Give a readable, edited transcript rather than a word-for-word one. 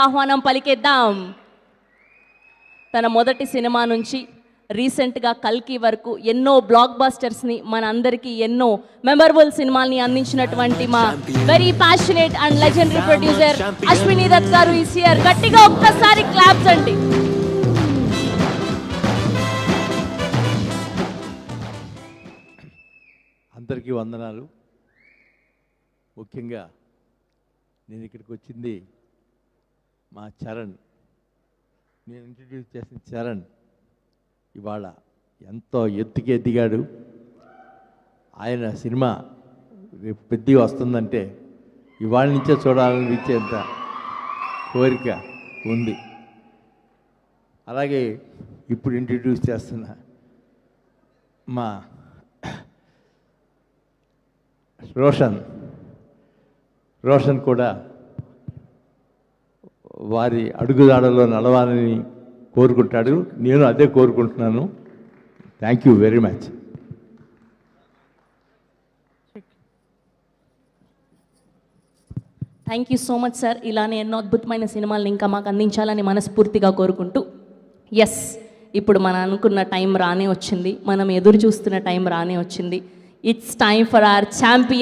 ఆహ్వానం పలికేద్దాం. తన మొదటి సినిమా నుంచి రీసెంట్గా కల్కి వరకు ఎన్నో బ్లాక్ బస్టర్స్ని మన అందరికీ ఎన్నో మెమరబుల్ సినిమాల్ని అందించినటువంటి మా very passionate and legendary producer Ashwini Dutt గారు ఈస్ హియర్. గట్టిగా ఒక్కసారి క్లాప్స్ అండి. అందరికీ వందనాలు. ముఖ్యంగా నేను ఇక్కడికి వచ్చింది మా చరణ్, నేను ఇంట్రడ్యూస్ చేసిన చరణ్ ఇవాళ ఎంతో ఎత్తుకి ఎదిగాడు. ఆయన సినిమా రేపు పెద్దగా వస్తుందంటే ఇవాళ నుంచే చూడాలనిపించేంత కోరిక ఉంది. అలాగే ఇప్పుడు ఇంట్రడ్యూస్ చేస్తున్న మా రోషన్ కూడా వారి అడుగుదాడలో నడవాలని కోరుకుంటాడు. నేను అదే కోరుకుంటున్నాను. Thank you very much. Thank you so much sir. ఇలానే ఎన్నో అద్భుతమైన సినిమాలను ఇంకా మాకు అందించాలని మనస్ఫూర్తిగా కోరుకుంటూ, ఎస్, ఇప్పుడు మనం అనుకున్న టైం రానే వచ్చింది, మనం ఎదురు చూస్తున్న టైం రానే వచ్చింది. It's time for hour champion.